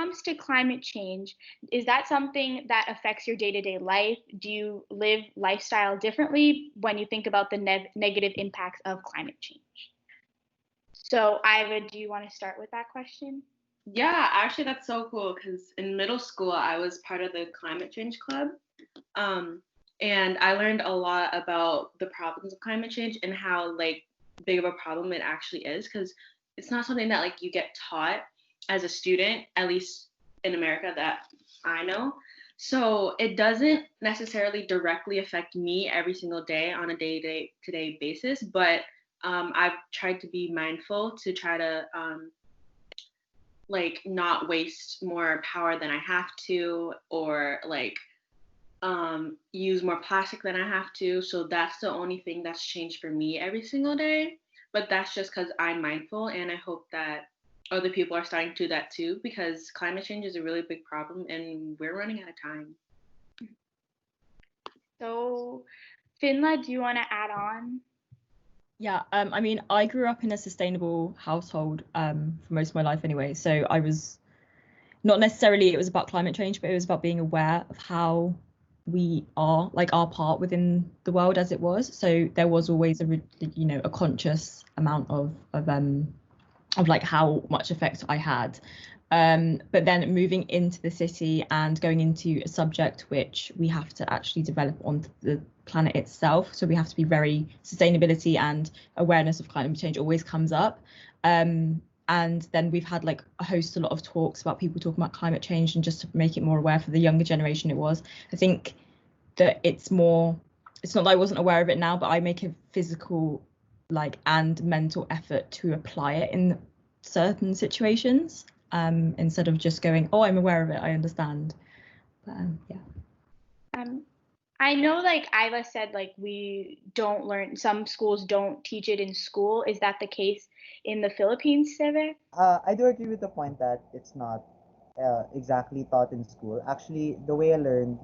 comes to climate change, is that something that affects your day-to-day life? Do you live lifestyle differently when you think about the negative impacts of climate change? So, Iva, do you want to start with that question? Yeah, actually, that's so cool because in middle school, I was part of the climate change club. Um, and I learned a lot about the problems of climate change and how like big of a problem it actually is because it's not something that like you get taught as a student, at least in America that I know. So it doesn't necessarily directly affect me every single day on a day-to-day basis, but I've tried to be mindful to try to like not waste more power than I have to or like use more plastic than I have to. So that's the only thing that's changed for me every single day. But that's just because I'm mindful, and I hope that other people are starting to do that too, because climate change is a really big problem, and we're running out of time. So, Finla, do you want to add on? Yeah, I mean, I grew up in a sustainable household for most of my life anyway. So I was not necessarily it was about climate change, but it was about being aware of how we are, like our part within the world as it was. So there was always a conscious amount of like how much effect I had. But then moving into the city and going into a subject which we have to actually develop on the planet itself. So we have to be very sustainability and awareness of climate change always comes up. And then we've had like a lot of talks about people talking about climate change, and just to make it more aware for the younger generation I think that it's not that I wasn't aware of it now, but I make a physical and mental effort to apply it in certain situations instead of just going, oh, I'm aware of it, I understand. But, yeah. I know, like Iva said, like some schools don't teach it in school. Is that the case in the Philippines, Seve? I do agree with the point that it's not exactly taught in school. Actually, the way I learned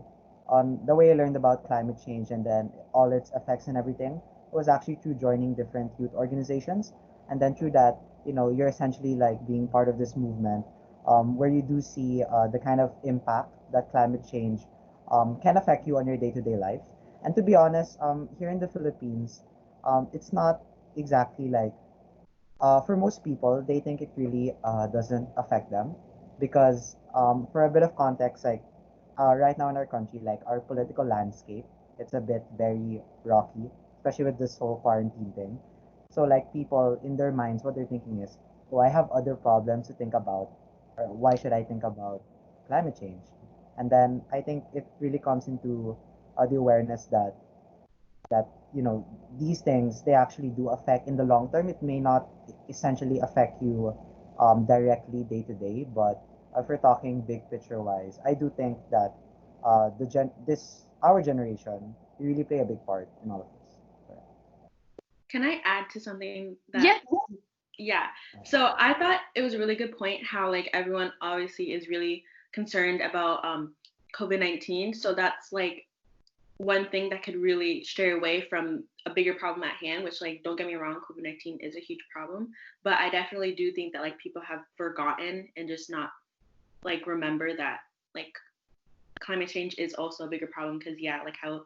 about climate change and then all its effects and everything was actually through joining different youth organizations, and then through that, you're essentially like being part of this movement, where you do see the kind of impact that climate change can affect you on your day-to-day life. And to be honest, here in the Philippines, it's not exactly like for most people, they think it really doesn't affect them because, for a bit of context, like right now in our country, like our political landscape, it's a bit very rocky, especially with this whole quarantine thing. So, like people in their minds, what they're thinking is, oh, I have other problems to think about, or why should I think about climate change? And then I think it really comes into the awareness that these things they actually do affect in the long term. It may not essentially affect you directly day to day, but if we're talking big picture wise, I do think that our generation really play a big part in all of this. Can I add to something that? Yeah. Yeah. So I thought it was a really good point how like everyone obviously is really concerned about COVID-19. So that's like one thing that could really stray away from a bigger problem at hand, which like don't get me wrong, COVID-19 is a huge problem, but I definitely do think that like people have forgotten and just not like remember that like climate change is also a bigger problem because yeah, like how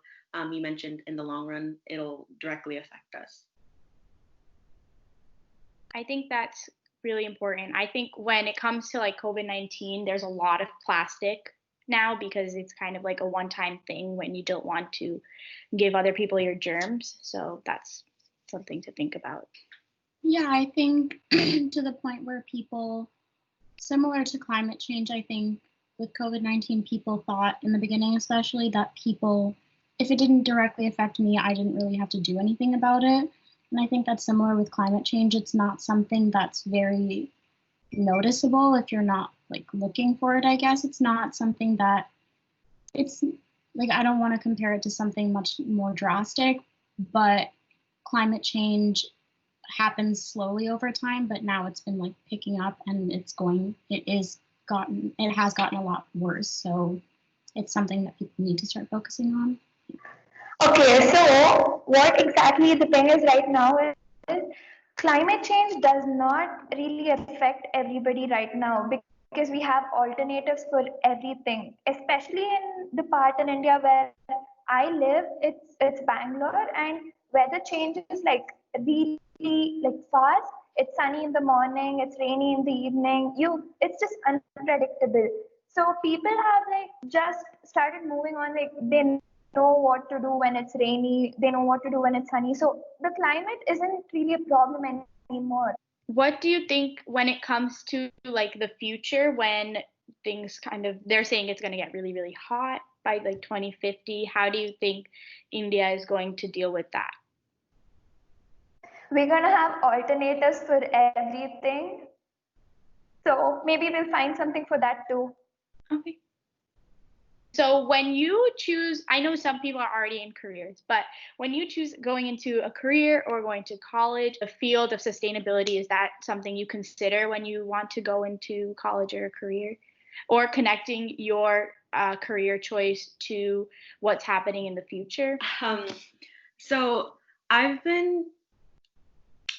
you mentioned in the long run it'll directly affect us. I think that's really important. I think when it comes to like COVID-19, there's a lot of plastic now because it's kind of like a one-time thing when you don't want to give other people your germs. So that's something to think about. Yeah, I think to the point where people, similar to climate change, I think with COVID-19, people thought in the beginning especially that if it didn't directly affect me, I didn't really have to do anything about it. And I think that's similar with climate change. It's not something that's very noticeable if you're not like looking for it, I guess. It's not something that it's like, I don't want to compare it to something much more drastic, but climate change happens slowly over time, but now it's been like picking up and it has gotten a lot worse. So it's something that people need to start focusing on. Okay, so what exactly the thing is right now is climate change does not really affect everybody right now because because we have alternatives for everything, especially in the part in India where I live. It's Bangalore, and weather changes like really like fast. It's sunny in the morning, it's rainy in the evening. It's just unpredictable. So people have like just started moving on. Like they know what to do when it's rainy. They know what to do when it's sunny. So the climate isn't really a problem anymore. What do you think when it comes to like the future, when things kind of, they're saying it's going to get really, really hot by like 2050? How do you think India is going to deal with that? We're gonna have alternatives for everything. So maybe we'll find something for that too. Okay. So when you choose, I know some people are already in careers, but when you choose going into a career or going to college, a field of sustainability, is that something you consider when you want to go into college or a career? Or connecting your career choice to what's happening in the future? So I've been,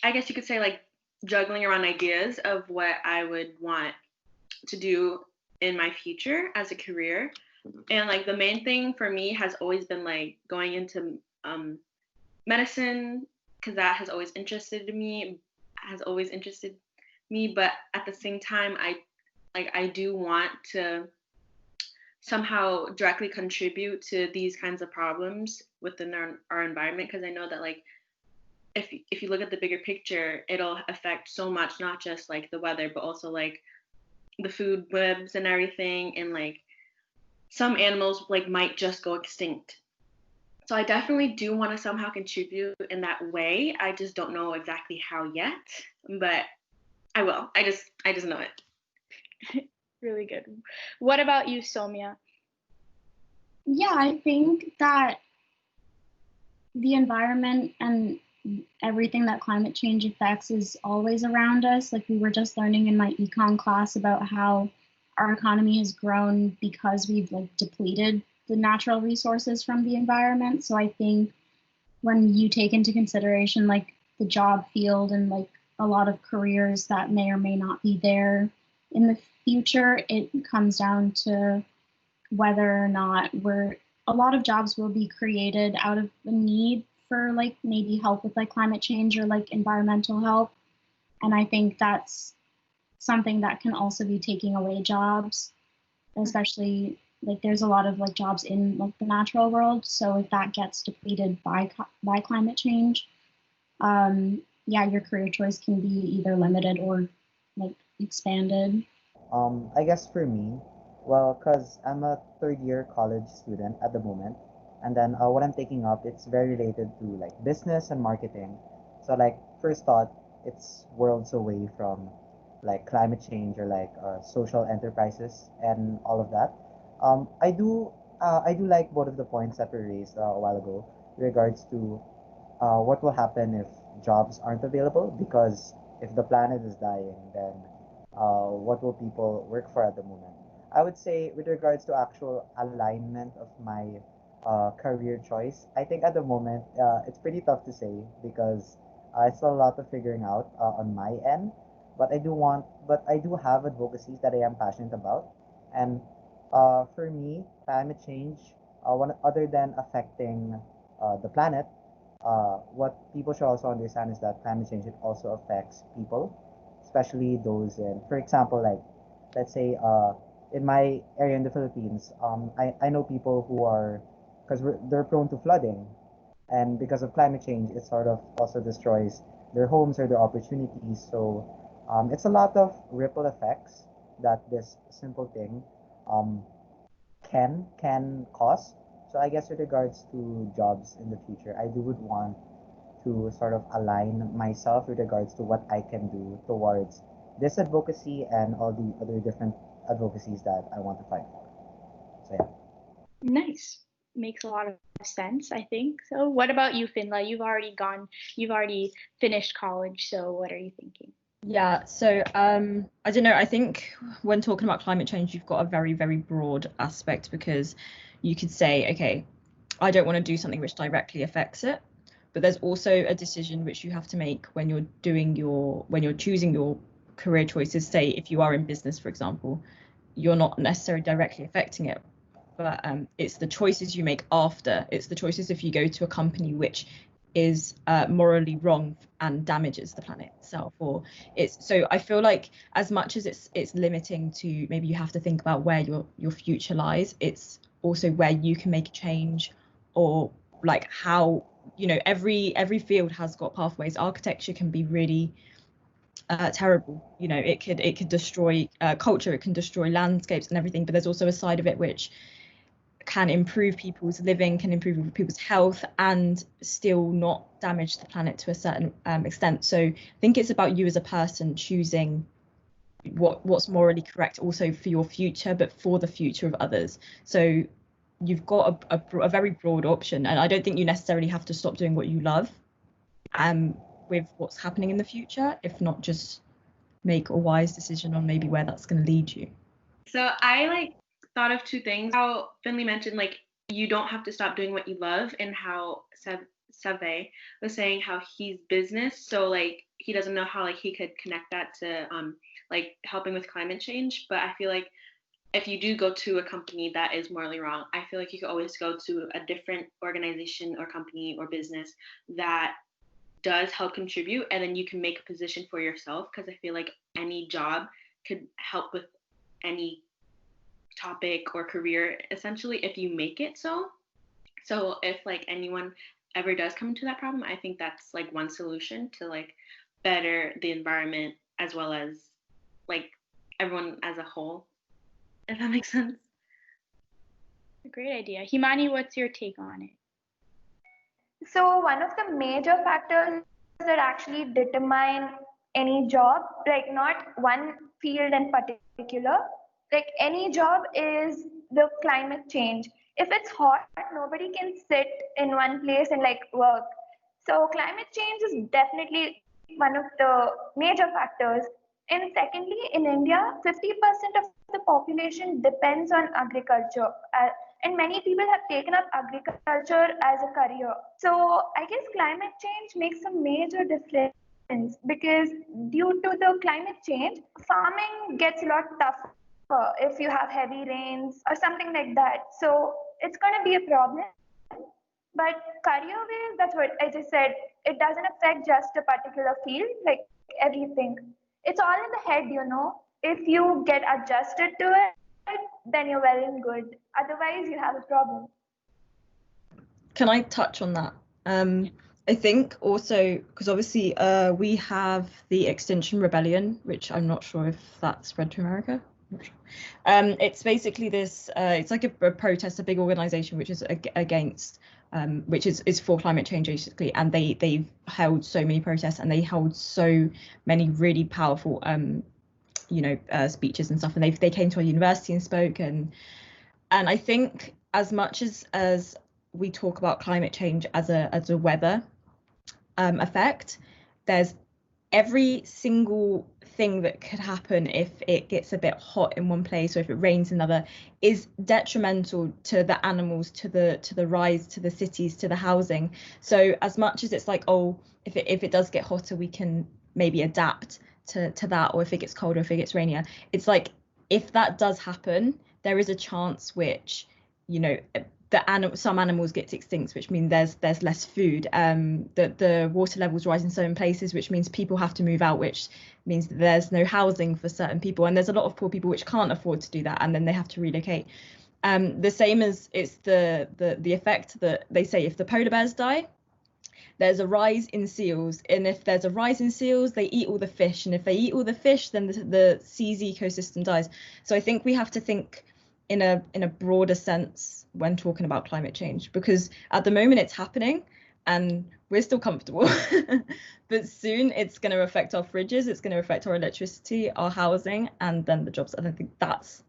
I guess you could say, like juggling around ideas of what I would want to do in my future as a career. And like the main thing for me has always been like going into medicine, because that has always interested me, but at the same time I do want to somehow directly contribute to these kinds of problems within our environment, because I know that like if you look at the bigger picture, it'll affect so much, not just like the weather, but also like the food webs and everything, and like some animals like might just go extinct. So I definitely do want to somehow contribute in that way. I just don't know exactly how yet, but I will. I just know it. Really good. What about you, Somya? Yeah, I think that the environment and everything that climate change affects is always around us. Like we were just learning in my econ class about how our economy has grown because we've like depleted the natural resources from the environment. So I think when you take into consideration like the job field and like a lot of careers that may or may not be there in the future, it comes down to whether or not a lot of jobs will be created out of the need for like maybe help with like climate change or like environmental help. And I think that's something that can also be taking away jobs, especially like there's a lot of like jobs in like the natural world. So if that gets depleted by climate change, yeah, your career choice can be either limited or like expanded. I guess for me, well, because I'm a third year college student at the moment, and then what I'm taking up, it's very related to like business and marketing. So like first thought, it's worlds away from like climate change or like social enterprises and all of that. I do like both of the points that were raised a while ago in regards to what will happen if jobs aren't available, because if the planet is dying, then what will people work for at the moment? I would say with regards to actual alignment of my career choice, I think at the moment it's pretty tough to say because it's still a lot of figuring out on my end. But I do have advocacies that I am passionate about, and for me, climate change, other than affecting the planet, what people should also understand is that climate change, it also affects people, especially those in, for example, like let's say in my area in the Philippines, I know people who are, because they're prone to flooding, and because of climate change, it sort of also destroys their homes or their opportunities. So it's a lot of ripple effects that this simple thing um, can cause. So I guess with regards to jobs in the future, I do would want to sort of align myself with regards to what I can do towards this advocacy and all the other different advocacies that I want to fight for. So yeah. Nice. Makes a lot of sense, I think. So what about you, Finla? You've already finished college, so what are you thinking? Yeah, so I don't know, I think when talking about climate change, you've got a very, very broad aspect, because you could say, okay, I don't want to do something which directly affects it, but there's also a decision which you have to make when you're choosing your career choices. Say if you are in business, for example, you're not necessarily directly affecting it, but it's the choices you make after. It's the choices if you go to a company which is morally wrong and damages the planet itself, or it's. So I feel like as much as it's limiting to maybe you have to think about where your future lies, it's also where you can make a change, or like how, you know, every field has got pathways. Architecture can be really terrible, you know, it could destroy culture, it can destroy landscapes and everything, but there's also a side of it which can improve people's living, can improve people's health, and still not damage the planet to a certain extent. So I think it's about you as a person choosing what's morally correct, also for your future, but for the future of others. So you've got a very broad option, and I don't think you necessarily have to stop doing what you love with what's happening in the future, if not just make a wise decision on maybe where that's going to lead you. So I thought of two things. How Finley mentioned you don't have to stop doing what you love, and how Save was saying how he's business, so he doesn't know how he could connect that to helping with climate change. But I feel like if you do go to a company that is morally wrong, I feel like you could always go to a different organization or company or business that does help contribute, and then you can make a position for yourself, because I feel like any job could help with any topic or career essentially if you make it so if anyone ever does come into that problem, I think that's one solution to better the environment as well as everyone as a whole, if that makes sense. A great idea. Himani, what's your take on it? So one of the major factors that actually determine any job, not one field in particular, any job, is the climate change. If it's hot, nobody can sit in one place and work. So climate change is definitely one of the major factors. And secondly, in India, 50% of the population depends on agriculture. And many people have taken up agriculture as a career. So I guess climate change makes a major difference, because due to the climate change, farming gets a lot tougher if you have heavy rains or something like that. So it's going to be a problem. But career-wise, that's what I just said. It doesn't affect just a particular field, everything. It's all in the head, If you get adjusted to it, then you're well and good. Otherwise, you have a problem. Can I touch on that? I think also, because obviously we have the Extinction Rebellion, which I'm not sure if that spread to America. I'm not sure. It's basically this, it's like a protest, a big organization which is against, which is for climate change basically, and they've held so many protests, and they held so many really powerful speeches and stuff, and they came to our university and spoke, and I think as much as we talk about climate change as a weather effect, there's every single thing that could happen if it gets a bit hot in one place, or if it rains another, is detrimental to the animals, to the rise, to the cities, to the housing. So as much as it's if it does get hotter, we can maybe adapt to that, or if it gets colder, if it gets rainier, it's if that does happen, there is a chance which, some animals get extinct, which means there's less food, the water levels rise in certain places, which means people have to move out, which means that there's no housing for certain people, and there's a lot of poor people which can't afford to do that, and then they have to relocate. The same as it's the effect that they say, if the polar bears die, there's a rise in seals, and if there's a rise in seals, they eat all the fish, and if they eat all the fish, then the sea's ecosystem dies. So I think we have to think in a broader sense when talking about climate change, because at the moment it's happening and we're still comfortable, but soon it's going to affect our fridges, it's going to affect our electricity, our housing, and then the jobs. And I think that's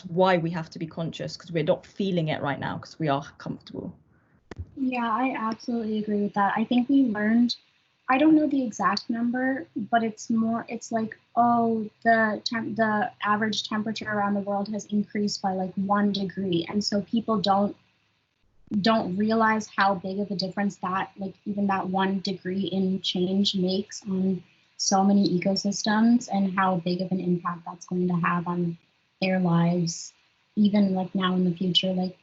why we have to be conscious, because we're not feeling it right now because we are comfortable. Yeah, I absolutely agree with that. I think we learned, I don't know the exact number, but it's the average temperature around the world has increased by 1 degree. And so people don't realize how big of a difference that even that 1 degree in change makes on so many ecosystems and how big of an impact that's going to have on their lives, even like now in the future. Like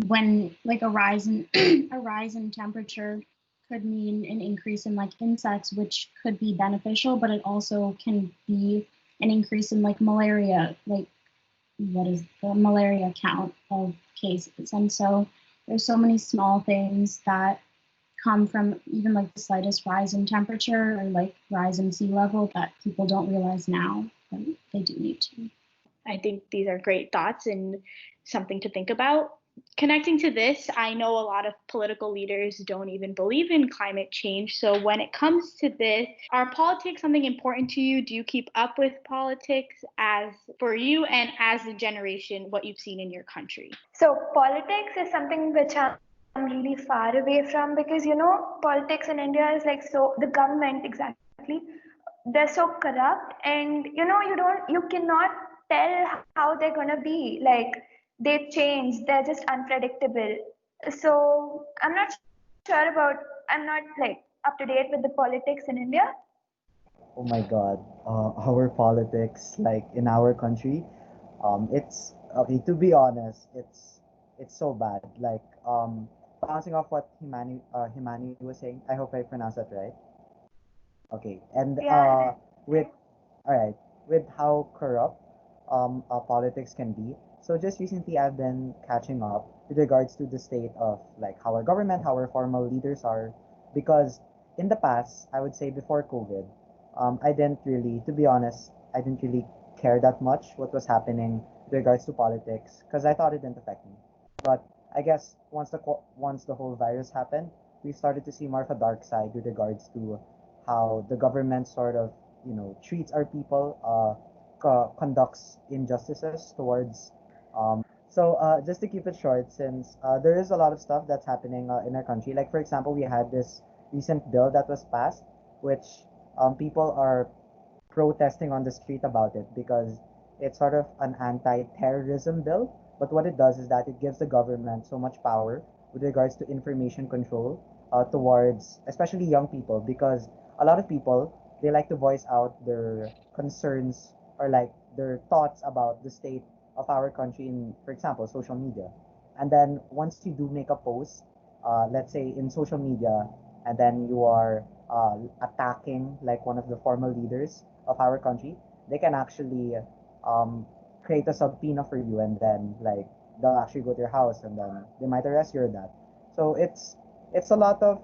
when like a rise in a rise in temperature could mean an increase in like insects, which could be beneficial, but it also can be an increase in like malaria, like what is the malaria count of cases. And so there's so many small things that come from even like the slightest rise in temperature or like rise in sea level that people don't realize now, but they do need to. I think these are great thoughts and something to think about. Connecting to this, I know a lot of political leaders don't even believe in climate change. So when it comes to this, are politics something important to you? Do you keep up with politics as for you and as a generation, what you've seen in your country? So politics is something which I'm really far away from, because politics in India is like, so the government exactly, they're so corrupt, and you cannot tell how they're gonna be. Like, they change, they're just unpredictable. So I'm not like up to date with the politics in India. Oh my God, our politics, like in our country, it's okay. To be honest, it's so bad. Like, bouncing off what Himani was saying. I hope I pronounced that right. Okay, and Yeah. with all right, with how corrupt politics can be. So just recently, I've been catching up with regards to the state of like how our government, how our formal leaders are, because in the past, I would say before COVID, I didn't really, to be honest, I didn't really care that much what was happening with regards to politics because I thought it didn't affect me. But I guess once the whole virus happened, we started to see more of a dark side with regards to how the government sort of treats our people, conducts injustices towards. Just to keep it short, since there is a lot of stuff that's happening in our country. Like for example, we had this recent bill that was passed, which people are protesting on the street about it because it's sort of an anti-terrorism bill. But what it does is that it gives the government so much power with regards to information control towards especially young people, because a lot of people, they like to voice out their concerns or like their thoughts about the state of our country in, for example, social media. And then once you do make a post, let's say in social media, and then you are attacking like one of the formal leaders of our country, they can actually um, create a subpoena for you, and then like they'll actually go to your house, and then they might arrest you or that. So it's a lot of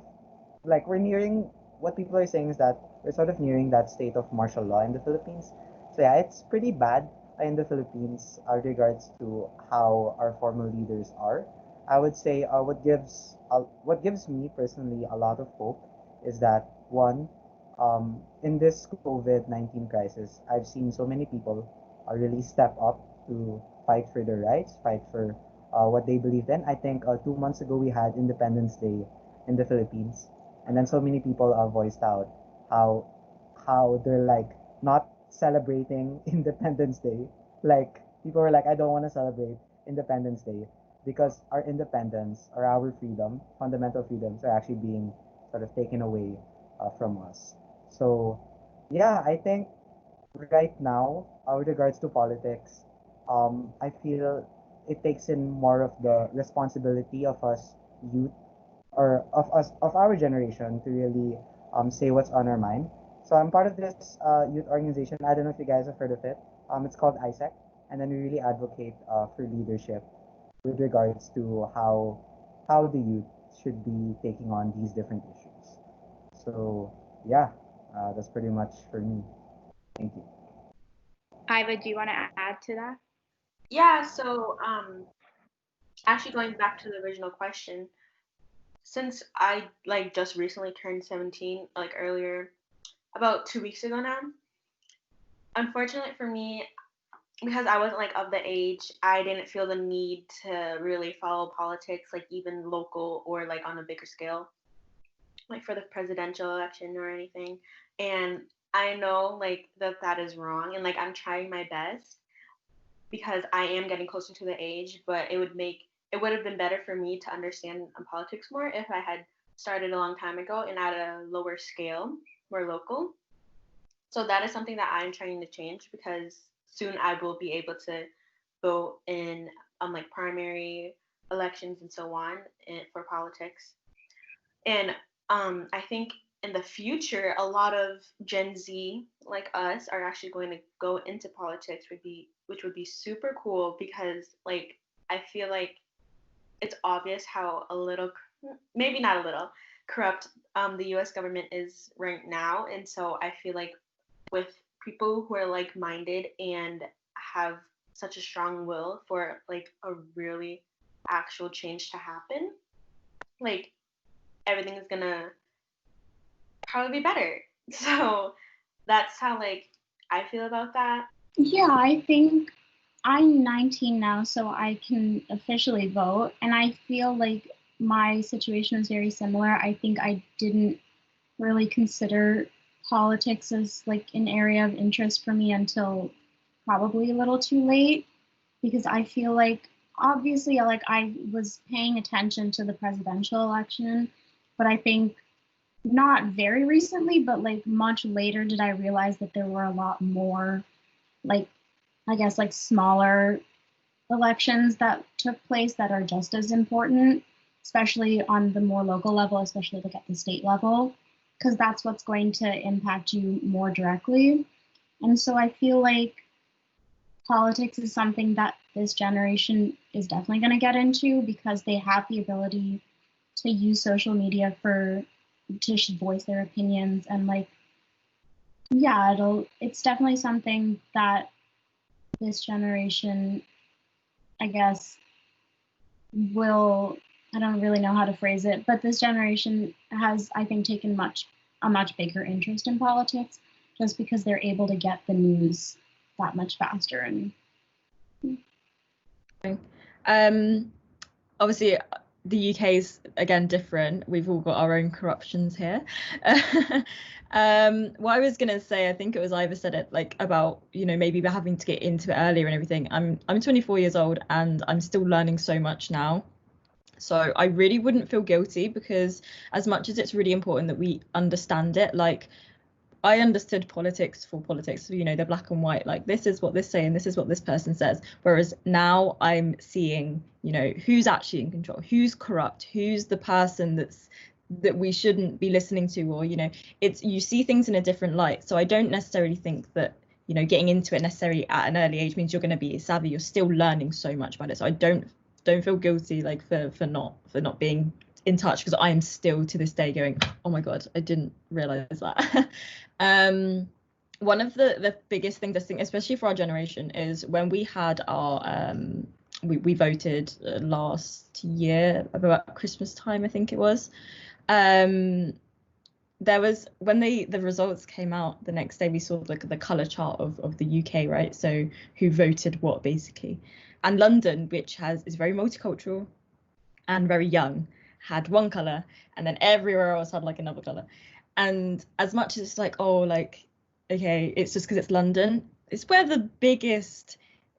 like we're nearing what people are saying is that we're sort of nearing that state of martial law in the Philippines. So yeah, it's pretty bad in the Philippines regards to how our formal leaders are. I would say what gives me personally a lot of hope is that one, in this COVID-19 crisis, I've seen so many people really step up to fight for their rights, fight for what they believe in. I think 2 months ago we had Independence Day in the Philippines, and then so many people voiced out how they're like not celebrating Independence Day. Like people were like, I don't want to celebrate Independence Day because our independence or our freedom, fundamental freedoms, are actually being sort of taken away from us. So yeah, I think right now, with regards to politics, I feel it takes in more of the responsibility of us youth or of our generation to really say what's on our mind. So I'm part of this youth organization. I don't know if you guys have heard of it. It's called ISEC, and then we really advocate for leadership with regards to how the youth should be taking on these different issues. So yeah, that's pretty much for me. Thank you. Iva, do you want to add to that? Yeah, so actually going back to the original question, since I like just recently turned 17, like earlier, about 2 weeks ago now, unfortunately for me, because I wasn't like of the age, I didn't feel the need to really follow politics, like even local or like on a bigger scale, like for the presidential election or anything. And I know like that is wrong, and like I'm trying my best because I am getting closer to the age, but it would have been better for me to understand politics more if I had started a long time ago and at a lower scale, more local. So that is something that I'm trying to change, because soon I will be able to vote in like primary elections and so on for politics. And I think in the future, a lot of Gen Z like us are actually going to go into politics, which would be super cool, because like I feel like it's obvious how a little, maybe not a little, corrupt the U.S. government is right now. And so I feel like with people who are like-minded and have such a strong will for like a really actual change to happen, like everything is gonna probably be better. So that's how like I feel about that. Yeah, I think I'm 19 now, so I can officially vote. And I feel like my situation is very similar. I think I didn't really consider politics as like an area of interest for me until probably a little too late, because I feel like obviously like I was paying attention to the presidential election, but I think not very recently, but like much later did I realize that there were a lot more like I guess like smaller elections that took place that are just as important, especially on the more local level, especially like at the state level, because that's what's going to impact you more directly. And so I feel like politics is something that this generation is definitely going to get into because they have the ability to use social media to voice their opinions, and like yeah, it's definitely something that this generation, I guess, I don't really know how to phrase it, but this generation has, I think, taken a much bigger interest in politics just because they're able to get the news that much faster. And obviously the UK is again different. We've all got our own corruptions here. What I was gonna say, I think it was Ivor said it, like about, you know, maybe having to get into it earlier and everything. I'm 24 years old and I'm still learning so much now. So I really wouldn't feel guilty, because as much as it's really important that we understand it, like I understood politics for politics, you know, they're black and white, like this is what this say and this is what this person says. Whereas now I'm seeing, you know, who's actually in control, who's corrupt, who's the person that we shouldn't be listening to, or, you know, it's, you see things in a different light. So I don't necessarily think that, you know, getting into it necessarily at an early age means you're going to be savvy. You're still learning so much about it. So I don't feel guilty like for not being in touch, because I am still to this day going, oh my god, I didn't realize that. One of the biggest things I think, especially for our generation, is when we had our we voted last year about Christmas time, I think it was. There was, when the results came out the next day, we saw the colour chart of the UK, right? So who voted what, basically. And London, which is very multicultural and very young, had one colour, and then everywhere else had like another colour. And as much as it's like, oh, like, okay, it's just because it's London, it's where the biggest,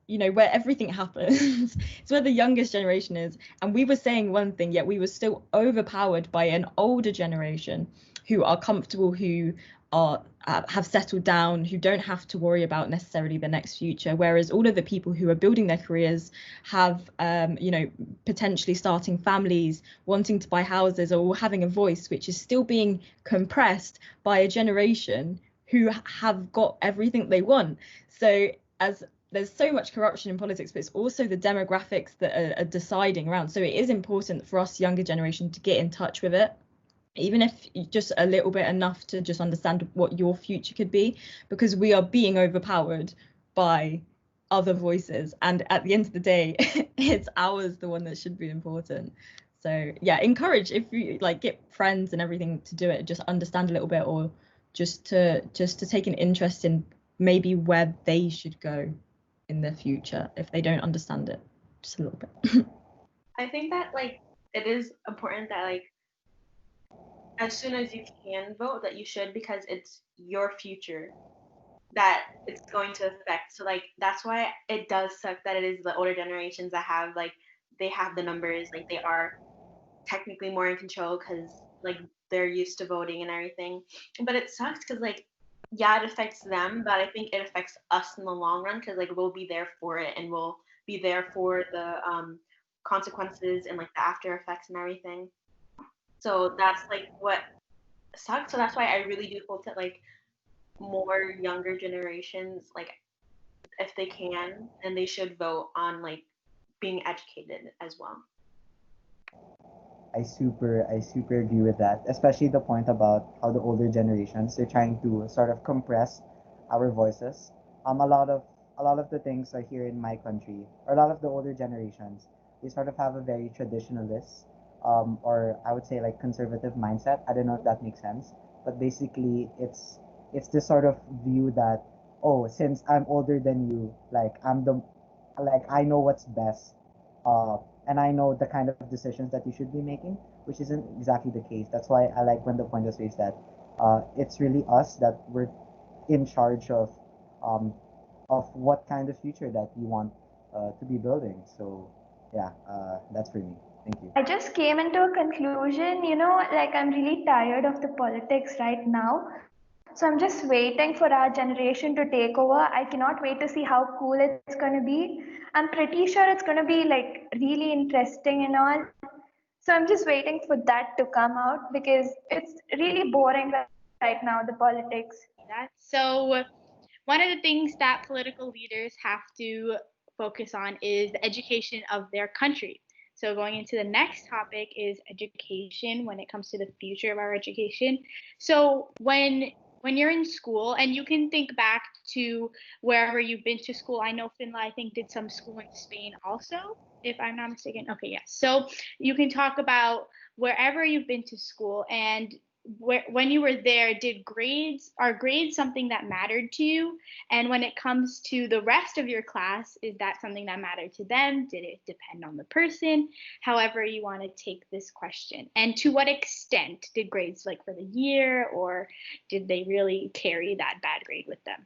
you know, where everything happens. It's where the youngest generation is. And we were saying one thing, yet we were still overpowered by an older generation who are comfortable, who have settled down, who don't have to worry about necessarily the next future, whereas all of the people who are building their careers have you know, potentially starting families, wanting to buy houses, or having a voice, which is still being compressed by a generation who have got everything they want. So as there's so much corruption in politics, but it's also the demographics that are deciding around. So it is important for us younger generation to get in touch with it, even if just a little bit, enough to just understand what your future could be, because we are being overpowered by other voices, and at the end of the day it's ours, the one that should be important. So yeah, encourage, if you like, get friends and everything to do it, just understand a little bit, or just to take an interest in maybe where they should go in the future if they don't understand it just a little bit. I think that like it is important that like as soon as you can vote, that you should, because it's your future that it's going to affect. So like that's why it does suck that it is the older generations that have like, they have the numbers, like they are technically more in control because like they're used to voting and everything. But it sucks because like yeah, it affects them, but I think it affects us in the long run because like we'll be there for it and we'll be there for the consequences and like the after effects and everything. So that's like what sucks. So that's why I really do hope that like more younger generations, like if they can, then they should vote on like being educated as well. I super agree with that, especially the point about how the older generations, they're trying to sort of compress our voices. A lot of the things are here in my country, or a lot of the older generations, they sort of have a very traditionalist, or I would say like conservative mindset. I don't know if that makes sense, but basically it's this sort of view that, oh, since I'm older than you, like I know what's best, uh, and I know the kind of decisions that you should be making, which isn't exactly the case. That's why I like when the point was raised that it's really us that we're in charge um, of what kind of future that you want to be building. So yeah, that's for me. Thank you. I just came into a conclusion, like I'm really tired of the politics right now. So I'm just waiting for our generation to take over. I cannot wait to see how cool it's going to be. I'm pretty sure it's going to be like really interesting and all. So I'm just waiting for that to come out because it's really boring right now, the politics. So one of the things that political leaders have to focus on is the education of their country. So going into the next topic is education when it comes to the future of our education. So when you're in school, and you can think back to wherever you've been to school. I know Finla, I think, did some school in Spain also, if I'm not mistaken. Okay, yes. So you can talk about wherever you've been to school, and when you were there, are grades something that mattered to you? And when it comes to the rest of your class, is that something that mattered to them? Did it depend on the person? However you want to take this question. And to what extent did grades, like for the year, or did they really carry that bad grade with them?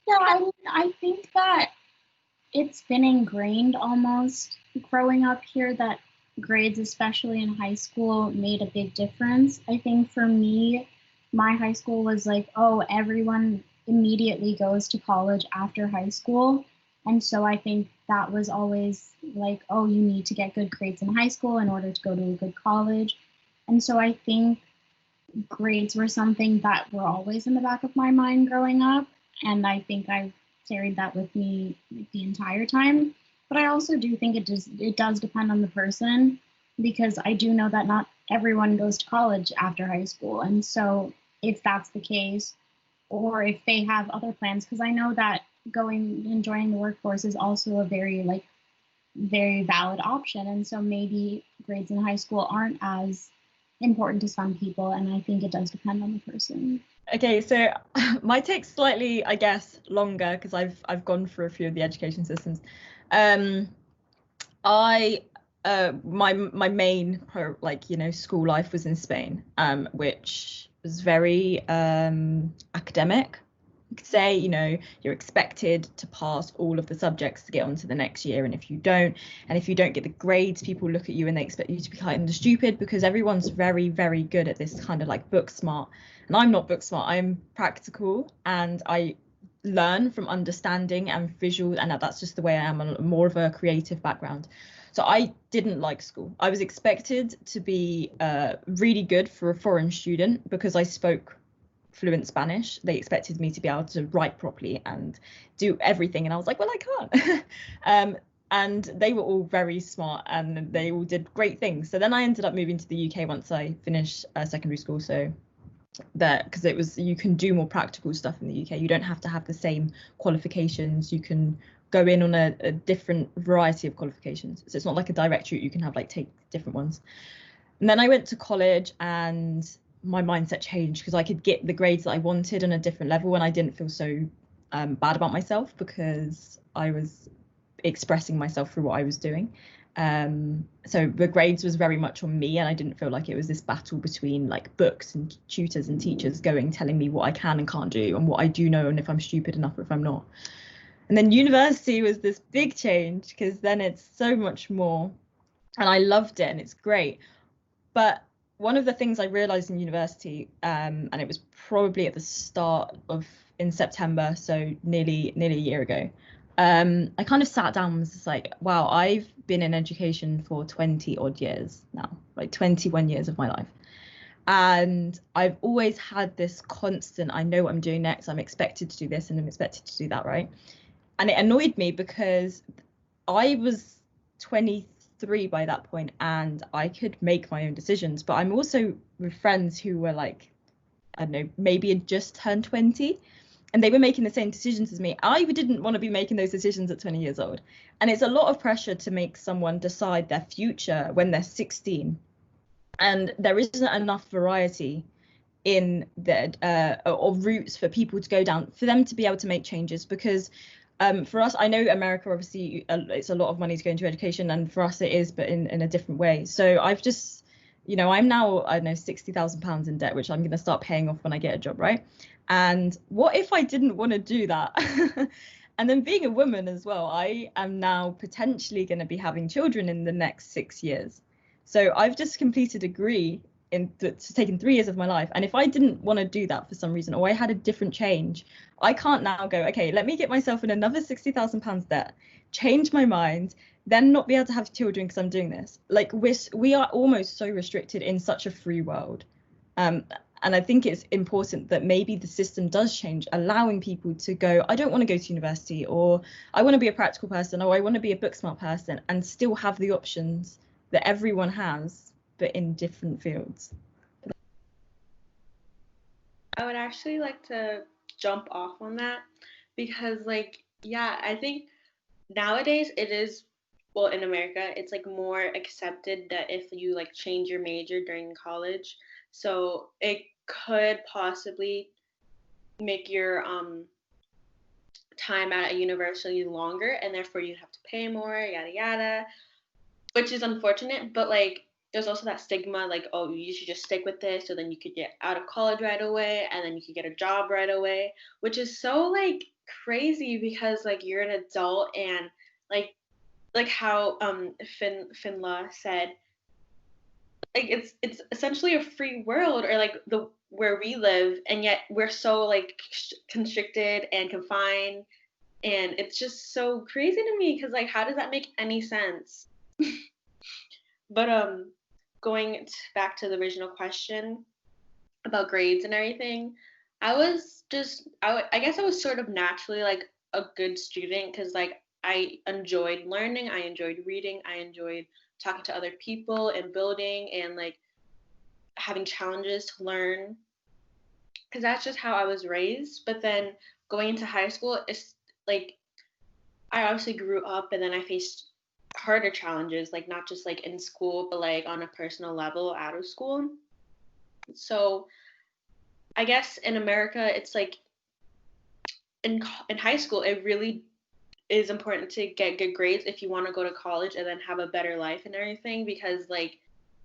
Yeah, I think that it's been ingrained almost growing up here that grades, especially in high school, made a big difference. I think for me, my high school was like, oh, everyone immediately goes to college after high school. And so I think that was always like, oh, you need to get good grades in high school in order to go to a good college. And so I think grades were something that were always in the back of my mind growing up. And I think I've carried that with me the entire time. But I also do think it does depend on the person, because I do know that not everyone goes to college after high school. And so if that's the case, or if they have other plans, because I know that going and joining the workforce is also a very valid option. And so maybe grades in high school aren't as important to some people, and I think it does depend on the person. Okay, so my take's slightly, I guess, longer because I've gone through a few of the education systems. My main school life was in Spain, which was very academic. You could say, you're expected to pass all of the subjects to get on to the next year, and if you don't get the grades, people look at you and they expect you to be kind of stupid, because everyone's very, very good at this kind of like book smart, and I'm not book smart. I'm practical, and I learn from understanding and visual, and that's just the way I am. I'm more of a creative background. So I didn't like school. I was expected to be really good for a foreign student because I spoke fluent Spanish. They expected me to be able to write properly and do everything, and I was like, well, I can't. And they were all very smart and they all did great things. So then I ended up moving to the UK once I finished secondary school. So that, because you can do more practical stuff in the UK. You don't have to have the same qualifications. You can go in on a different variety of qualifications. So it's not like a direct route. You can have take different ones. And then I went to college, and my mindset changed because I could get the grades that I wanted on a different level, and I didn't feel so bad about myself because I was expressing myself through what I was doing. So the grades was very much on me, and I didn't feel like it was this battle between books and tutors and teachers telling me what I can and can't do and what I do know and if I'm stupid enough or if I'm not. And then university was this big change, because then it's so much more, and I loved it and it's great. But one of the things I realized in university, and it was probably at the start of in September, so nearly a year ago, I kind of sat down and was just like, wow, I've been in education for 20 odd years now, like 21 years of my life. And I've always had this constant, I know what I'm doing next, I'm expected to do this and I'm expected to do that, right? And it annoyed me because I was 23 by that point and I could make my own decisions, but I'm also with friends who were like, I don't know, maybe had just turned 20 and they were making the same decisions as me. I didn't want to be making those decisions at 20 years old. And it's a lot of pressure to make someone decide their future when they're 16. And there isn't enough variety in the or routes for people to go down for them to be able to make changes, because for us, I know America, obviously, it's a lot of money to go into education, and for us it is, but in a different way. So I've just, I'm now, I don't know, £60,000 in debt, which I'm going to start paying off when I get a job, right? And what if I didn't want to do that? And then being a woman as well, I am now potentially going to be having children in the next 6 years. So I've just completed a degree it's taken 3 years of my life. And if I didn't want to do that for some reason, or I had a different change, I can't now go, okay, let me get myself in another £60,000 debt, change my mind, then not be able to have children because I'm doing this. Like we are almost so restricted in such a free world. And I think it's important that maybe the system does change, allowing people to go, I don't want to go to university, or I want to be a practical person, or I want to be a book smart person, and still have the options that everyone has, but in different fields. I would actually like to jump off on that because, I think nowadays it is, well, in America, it's more accepted that if you change your major during college, so it could possibly make your time at a university longer, and therefore you'd have to pay more, yada yada, which is unfortunate. But there's also that stigma, oh, you should just stick with this, so then you could get out of college right away, and then you could get a job right away, which is so crazy because you're an adult, and like how Finla said, it's essentially a free world, or the where we live, and yet we're so constricted and confined, and it's just so crazy to me because how does that make any sense? But going back to the original question about grades and everything, I guess I was sort of naturally a good student because I enjoyed learning, I enjoyed reading, I enjoyed talking to other people and building and having challenges to learn, because that's just how I was raised. But then going into high school, it's I obviously grew up, and then I faced harder challenges, not just in school, but on a personal level out of school. So I guess in America, it's in high school, it really is important to get good grades if you want to go to college and then have a better life and everything, because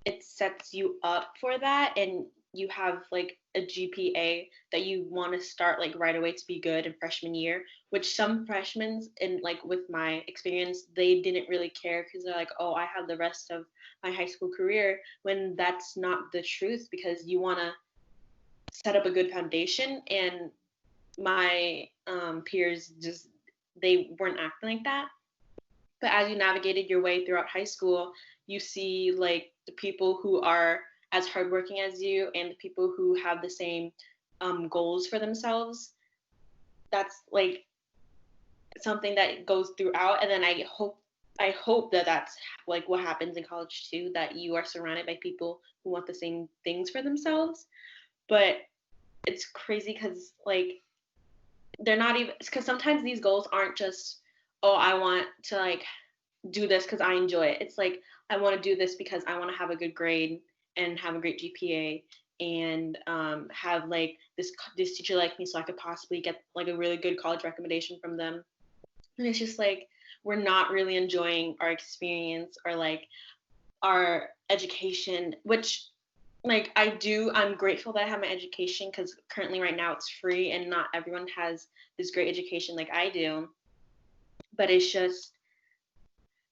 it sets you up for that, and you have a GPA that you want to start right away to be good in freshman year, which some freshmen in with my experience, they didn't really care because they're oh, I have the rest of my high school career, when that's not the truth, because you want to set up a good foundation. And my peers just, they weren't acting like that. But as you navigated your way throughout high school, you see the people who are as hardworking as you, and the people who have the same goals for themselves. That's something that goes throughout. And then I hope that that's what happens in college too, that you are surrounded by people who want the same things for themselves. But it's crazy because they're not even, because sometimes these goals aren't just, oh, I want to do this because I enjoy it. It's I want to do this because I want to have a good grade and have a great GPA, and have this teacher like me, so I could possibly get a really good college recommendation from them. And it's just we're not really enjoying our experience or our education, which I'm grateful that I have my education, because currently right now it's free and not everyone has this great education like I do. But it's just,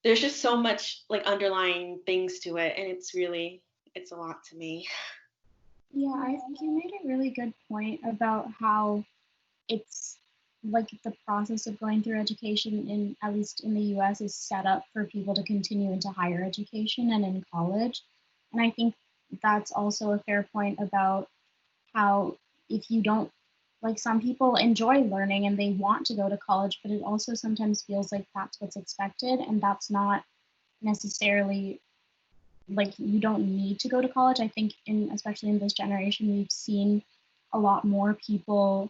there's just so much underlying things to it, and it's really it's a lot to me. Yeah, I think you made a really good point about how it's like the process of going through education in at least in the US is set up for people to continue into higher education and in college. And I think that's also a fair point about how if you don't like some people enjoy learning and they want to go to college, but it also sometimes feels like that's what's expected and that's not necessarily like you don't need to go to college. I think in especially in this generation we've seen a lot more people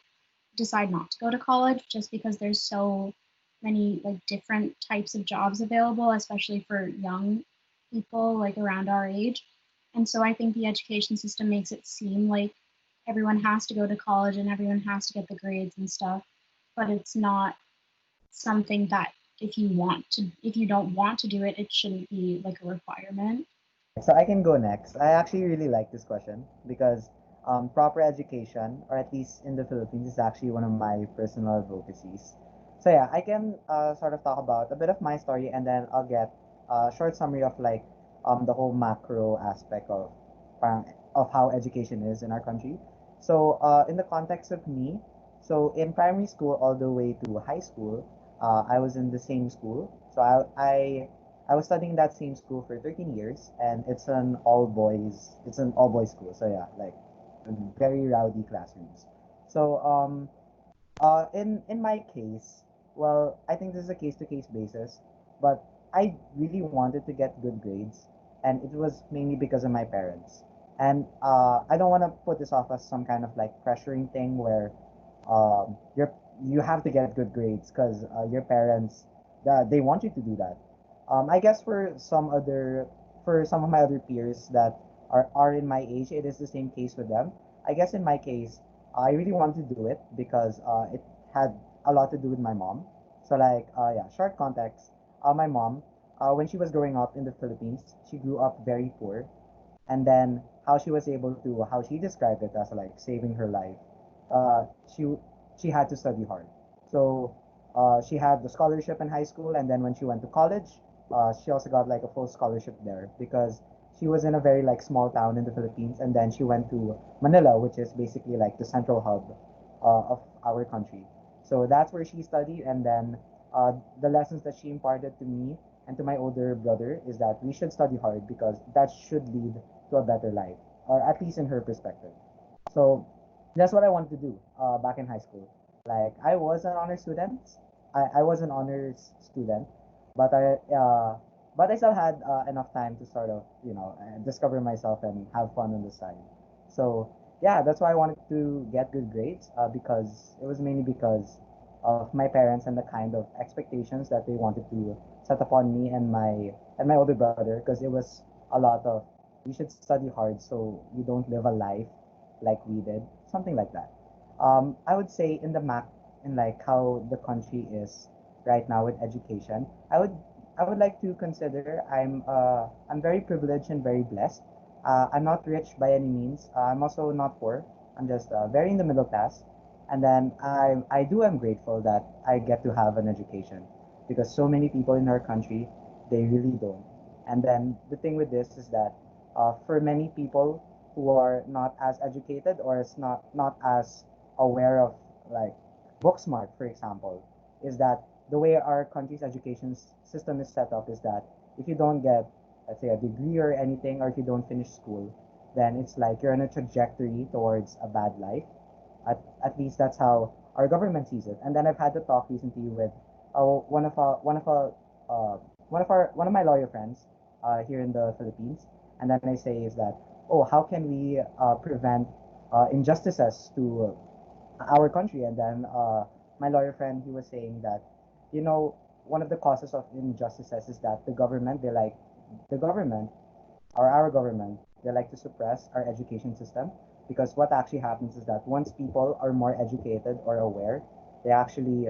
decide not to go to college just because there's so many like different types of jobs available, especially for young people like around our age. And so I think the education system makes it seem like everyone has to go to college and everyone has to get the grades and stuff, but it's not something that if you don't want to do it, it shouldn't be like a requirement. So I can go next. I actually really like this question because proper education, or at least in the Philippines, is actually one of my personal advocacies. So yeah, I can sort of talk about a bit of my story, and then I'll get a short summary of like the whole macro aspect of parang, of how education is in our country. So in the context of me, so in primary school all the way to high school, I was in the same school. So I was studying that same school for 13 years, and it's an all boys school. So yeah, like very rowdy classrooms. So in my case, well, I think this is a case to case basis, but I really wanted to get good grades, and it was mainly because of my parents. And I don't want to put this off as some kind of like pressuring thing where you have to get good grades because your parents they want you to do that. I guess for some of my other peers that are in my age, it is the same case with them. I guess in my case, I really wanted to do it because it had a lot to do with my mom. So like yeah, short context. My mom, when she was growing up in the Philippines, she grew up very poor, and then how she described it as like saving her life. Uh, she she had to study hard. So she had the scholarship in high school, and then when she went to college, she also got like a full scholarship there because she was in a very like small town in the Philippines, and then she went to Manila, which is basically like the central hub of our country. So that's where she studied, and then the lessons that she imparted to me and to my older brother is that we should study hard because that should lead to a better life, or at least in her perspective. So that's what I wanted to do back in high school. Like I was an honor student. I was an honors student, but I still had enough time to sort of discover myself and have fun on the side. So yeah, that's why I wanted to get good grades because it was mainly because of my parents and the kind of expectations that they wanted to set upon me and my older brother because it was a lot of you should study hard so you don't live a life like we did, something like that. I would say in like how the country is right now with education, I would like to consider I'm very privileged and very blessed. I'm not rich by any means. I'm also not poor. I'm just very in the middle class. And then I'm grateful that I get to have an education because so many people in our country they really don't. And then the thing with this is that for many people who are not as educated or is not as aware of like book smart, for example, is that the way our country's education system is set up is that if you don't get, let's say, a degree or anything, or if you don't finish school, then it's like you're on a trajectory towards a bad life. At least that's how our government sees it. And then I've had to talk recently with one of my lawyer friends here in the Philippines, and then I say is that, oh, how can we prevent injustices to our country? And then my lawyer friend he was saying that, one of the causes of injustices is that the government or our government they like to suppress our education system because what actually happens is that once people are more educated or aware, they actually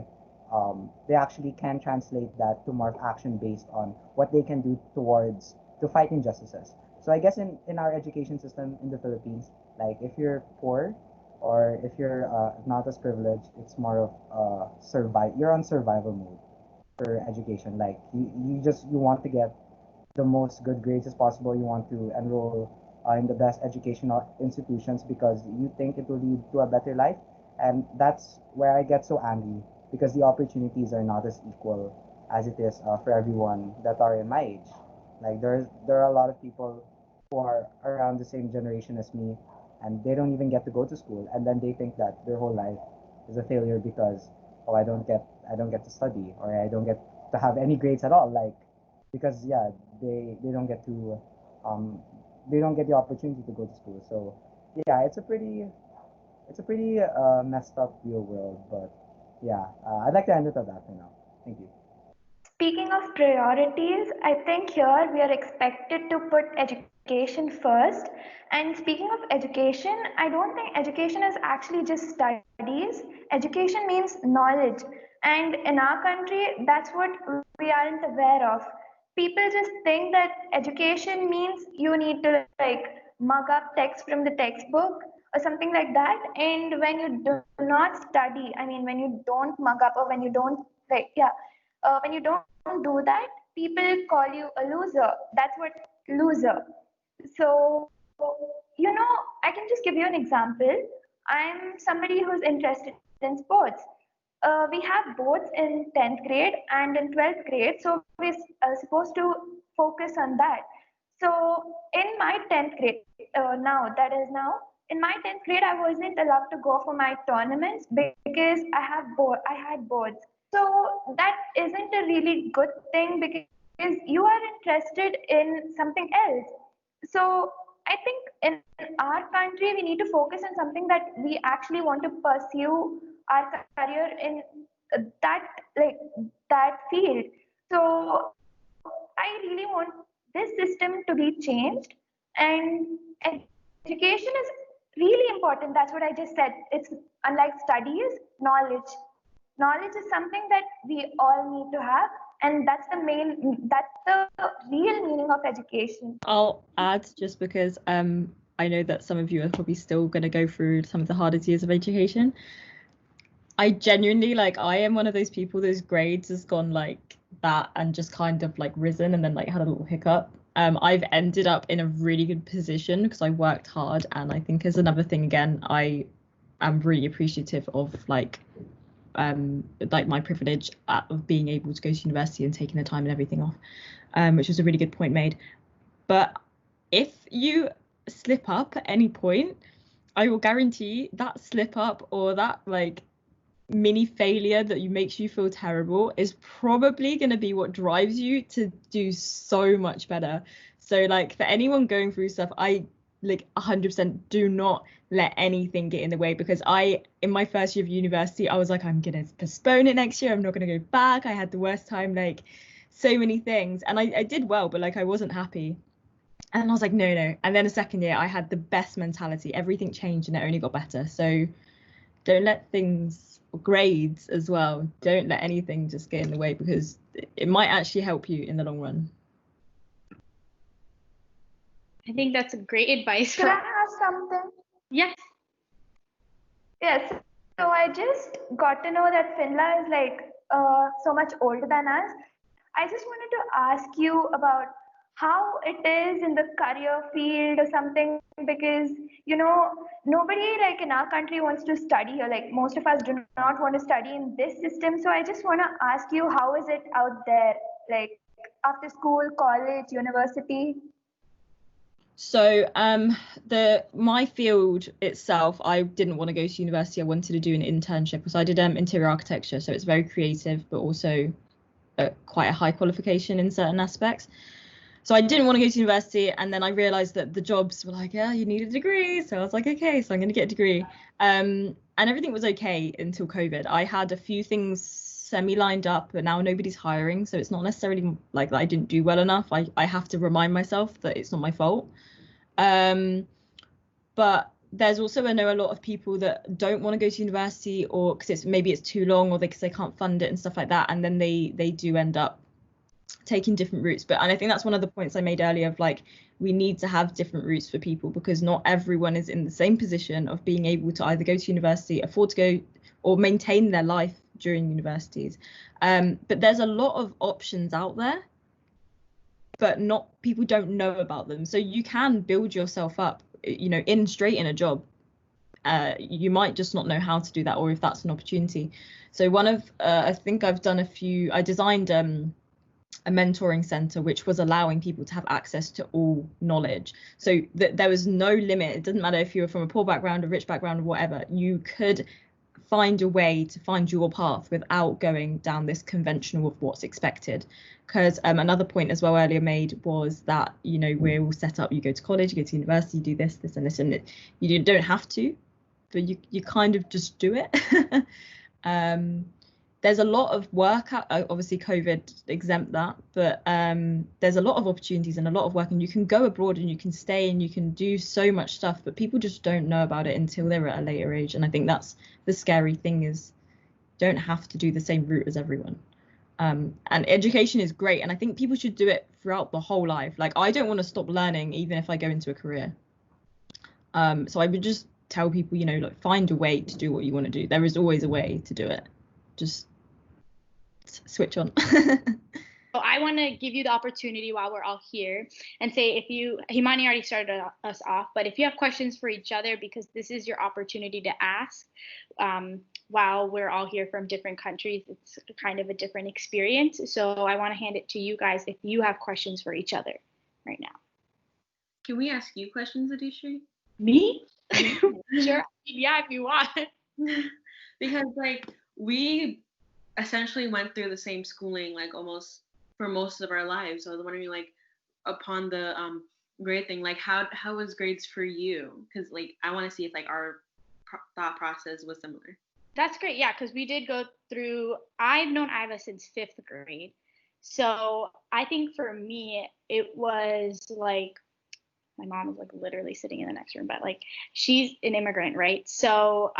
they actually can translate that to more action based on what they can do towards to fight injustices. So I guess in our education system in the Philippines, like if you're poor or if you're not as privileged, it's more of survive. You're on survival mode for education. Like you want to get the most good grades as possible. You want to enroll in the best educational institutions because you think it will lead to a better life. And that's where I get so angry because the opportunities are not as equal as it is for everyone that are in my age. Like there are a lot of people who are around the same generation as me, and they don't even get to go to school, and then they think that their whole life is a failure because oh I don't get to study or I don't get to have any grades at all. Like because yeah they don't get to um they don't get the opportunity to go to school. So yeah, it's a pretty messed up real world. But yeah, I'd like to end it at that for now. Thank you. Speaking of priorities, I think here we are expected to put education first. And speaking of education, I don't think education is actually just studies. Education means knowledge. And in our country, that's what we aren't aware of. People just think that education means you need to like mug up text from the textbook or something like that. And when you do not study, I mean, when you don't mug up or when you don't like, yeah, when you don't do that, people call you a loser. That's what loser. So, I can just give you an example. I'm somebody who's interested in sports. We have boards in 10th grade and in 12th grade, so we're supposed to focus on that. So, in my 10th grade, in my 10th grade, I wasn't allowed to go for my tournaments because I had boards. So that isn't a really good thing because you are interested in something else. So I think in our country we need to focus on something that we actually want to pursue our career in that like that field. So I really want this system to be changed, and education is really important. That's what I just said. It's unlike studies, knowledge. Knowledge is something that we all need to have, and that's the real meaning of education. I'll add just because I know that some of you are probably still going to go through some of the hardest years of education. I genuinely I am one of those people, those grades has gone like that and just kind of like risen and then like had a little hiccup. I've ended up in a really good position because I worked hard, and I think as another thing again, I am really appreciative of like my privilege of being able to go to university and taking the time and everything off, which was a really good point made. But if you slip up at any point, I will guarantee that slip up or that like mini failure that makes you feel terrible is probably going to be what drives you to do so much better. So like for anyone going through stuff, I like 100% do not let anything get in the way, because in my first year of university, I was like, I'm gonna postpone it next year, I'm not gonna go back. I had the worst time, like so many things, and I did well, but like I wasn't happy. And I was like, no. And then the second year I had the best mentality, everything changed and it only got better. So don't let things, grades as well, don't let anything just get in the way, because it might actually help you in the long run. I think that's a great advice. Can I ask something? Yes. Yes. So I just got to know that Finla is like so much older than us. I just wanted to ask you about how it is in the career field or something, because nobody like in our country wants to study, or like most of us do not want to study in this system. So I just want to ask you, how is it out there, like after school, college, university? So my field itself, I didn't want to go to university. I wanted to do an internship because I did interior architecture, so it's very creative but also quite a high qualification in certain aspects. So I didn't want to go to university, and then I realized that the jobs were like, yeah, you need a degree. So I was like, okay, so I'm going to get a degree. And everything was okay until COVID. I had a few things semi-lined up, but now nobody's hiring. So it's not necessarily like that I didn't do well enough. I have to remind myself that it's not my fault. But there's also, I know a lot of people that don't want to go to university, or because maybe it's too long, or because they can't fund it and stuff like that. And then they do end up taking different routes. And I think that's one of the points I made earlier of like, we need to have different routes for people, because not everyone is in the same position of being able to either go to university, afford to go, or maintain their life during universities. But there's a lot of options out there. but not people don't know about them. So you can build yourself up, you know, straight in a job. You might just not know how to do that, or if that's an opportunity. So one of I think I've done I designed a mentoring center which was allowing people to have access to all knowledge, so that there was no limit. It doesn't matter if you were from a poor background, a rich background, or whatever. You could find a way to find your path without going down this conventional of what's expected. Because another point as well earlier made was that, you know, we're all set up, you go to college, you go to university, you do this and this, and you don't have to, but you kind of just do it. There's a lot of work out, obviously COVID exempt that, but there's a lot of opportunities and a lot of work, and you can go abroad and you can stay and you can do so much stuff, but people just don't know about it until they're at a later age. And I think that's the scary thing, is don't have to do the same route as everyone. And education is great, and I think people should do it throughout the whole life. Like, I don't want to stop learning even if I go into a career. So I would just tell people, you know, like, find a way to do what you want to do. There is always a way to do it. Just switch on. So I want to give you the opportunity while we're all here and say, if you, Himani already started us off, but if you have questions for each other, because this is your opportunity to ask, while we're all here from different countries, it's kind of a different experience. So I want to hand it to you guys if you have questions for each other right now. Can we ask you questions, Adishree? Me? Sure. Yeah, if you want. Because like we essentially went through the same schooling, like almost for most of our lives. So I was wondering, like, upon the grade thing, like how was grades for you? Because like I want to see if like our thought process was similar. That's great. Yeah, because we did go through, I've known Iva since 5th grade. So I think for me, it was like, my mom is like literally sitting in the next room, but like she's an immigrant, right? So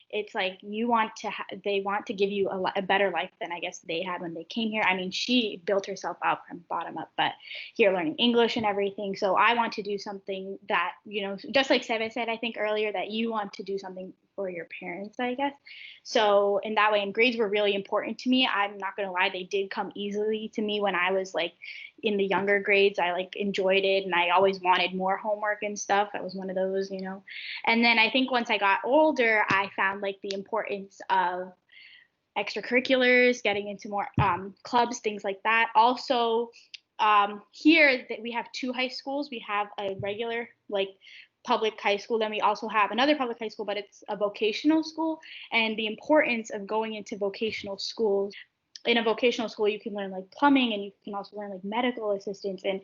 it's like you want to, they want to give you a better life than I guess they had when they came here. I mean, she built herself up from bottom up, but here learning English and everything. So I want to do something that, you know, just like Seba said, I think earlier, that you want to do something for your parents, I guess. So in that way, and grades were really important to me. I'm not going to lie, they did come easily to me when I was like in the younger grades. I like enjoyed it, and I always wanted more homework and stuff. I was one of those, you know. And then I think once I got older, I found like the importance of extracurriculars, getting into more clubs, things like that. Also, here that we have 2 high schools. We have a regular like public high school, then we also have another public high school, but it's a vocational school. And the importance of going into vocational schools, in a vocational school you can learn like plumbing, and you can also learn like medical assistance, and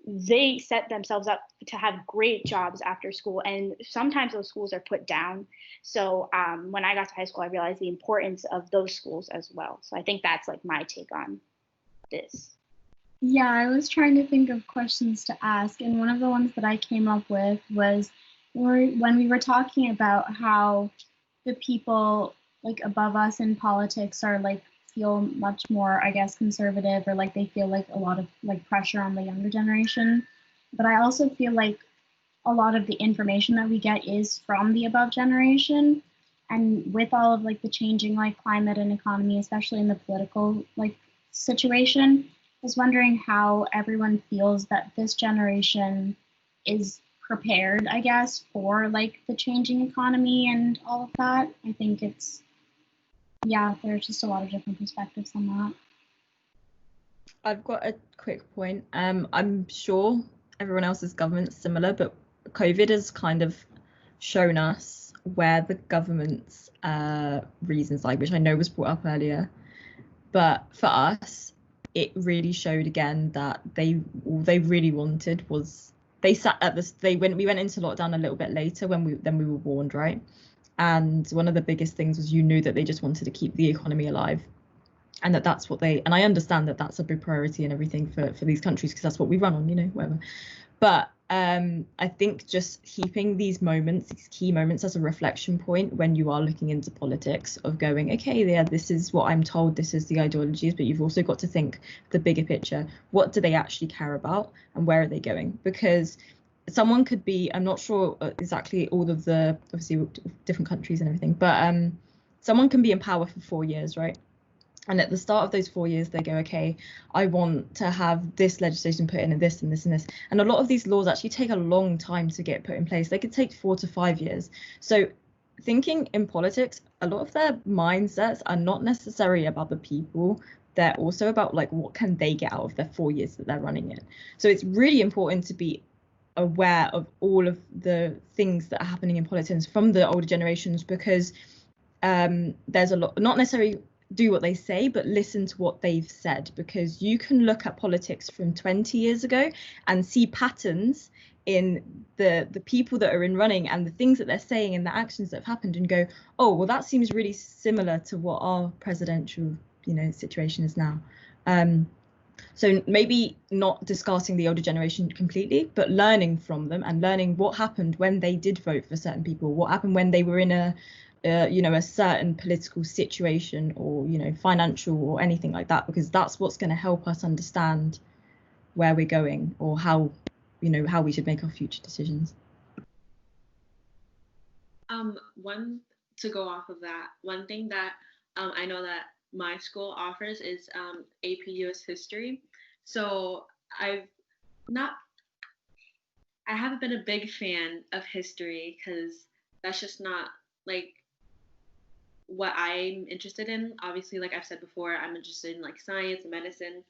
they set themselves up to have great jobs after school. And sometimes those schools are put down. So when I got to high school, I realized the importance of those schools as well. So I think that's like my take on this. Yeah, I was trying to think of questions to ask, and one of the ones that I came up with was when we were talking about how the people like above us in politics are like feel much more, I guess, conservative, or like they feel like a lot of like pressure on the younger generation. But I also feel like a lot of the information that we get is from the above generation, and with all of like the changing like climate and economy, especially in the political like situation, I was wondering how everyone feels that this generation is prepared, I guess, for like the changing economy and all of that. I think it's, yeah, there's just a lot of different perspectives on that. I've got a quick point. I'm sure everyone else's government's similar, but COVID has kind of shown us where the government's reasons lie, which I know was brought up earlier. But for us, it really showed again that all they really wanted was, they sat at this, we went into lockdown a little bit later than we were warned, right? And one of the biggest things was, you knew that they just wanted to keep the economy alive, and that's what and I understand that that's a big priority and everything for these countries, because that's what we run on, you know, whatever. But I think just keeping these moments, these key moments, as a reflection point when you are looking into politics, of going, okay, yeah, this is what I'm told, this is the ideologies, but you've also got to think the bigger picture. What do they actually care about, and where are they going? Because someone could be, I'm not sure exactly all of the, obviously different countries and everything, but someone can be in power for 4 years, right? And at the start of those 4 years, they go, okay, I want to have this legislation put in and this and this and this. And a lot of these laws actually take a long time to get put in place. They could take 4 to 5 years. So thinking in politics, a lot of their mindsets are not necessarily about the people. They're also about like, what can they get out of their 4 years that they're running in? So it's really important to be aware of all of the things that are happening in politics from the older generations, because there's a lot, not necessarily do what they say, but listen to what they've said, because you can look at politics from 20 years ago and see patterns in the people that are in running and the things that they're saying and the actions that have happened, and go, oh, well, that seems really similar to what our presidential, situation is now. So maybe not discarding the older generation completely, but learning from them and learning what happened when they did vote for certain people, what happened when they were in a certain political situation, or financial or anything like that, because that's what's going to help us understand where we're going, or how we should make our future decisions. One to go off of that, one thing that I know that my school offers is AP US History. So I haven't been a big fan of history, because that's just not like what I'm interested in. Obviously, like I've said before, I'm interested in like science and medicine.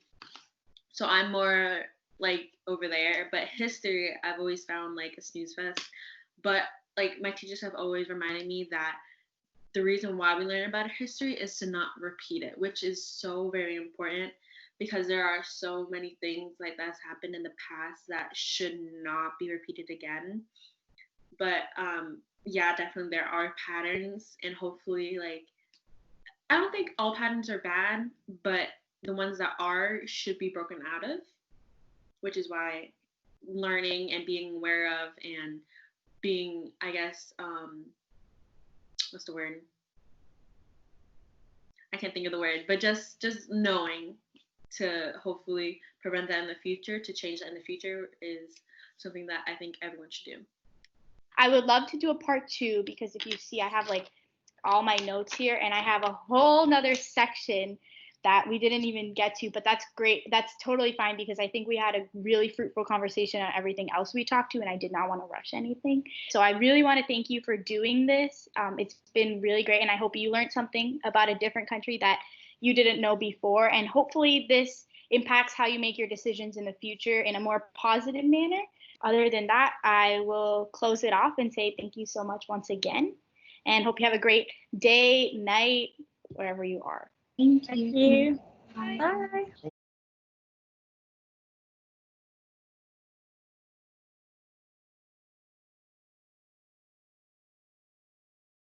So I'm more like over there. But history, I've always found like a snooze fest. But like my teachers have always reminded me that the reason why we learn about history is to not repeat it, which is so very important, because there are so many things like that's happened in the past that should not be repeated again. But yeah, definitely there are patterns, and hopefully, like, I don't think all patterns are bad, but the ones that are should be broken out of, which is why learning and being aware of and being, I guess, what's the word? I can't think of the word, but just knowing to hopefully prevent that in the future, to change that in the future, is something that I think everyone should do. I would love to do a part 2, because if you see, I have like all my notes here, and I have a whole nother section that we didn't even get to, but that's great. That's totally fine, because I think we had a really fruitful conversation on everything else we talked to, and I did not want to rush anything. So I really want to thank you for doing this. It's been really great, and I hope you learned something about a different country that you didn't know before, and hopefully this impacts how you make your decisions in the future in a more positive manner. Other than that, I will close it off and say thank you so much once again, and hope you have a great day, night, wherever you are. Thank Thank you. you. Bye. Bye.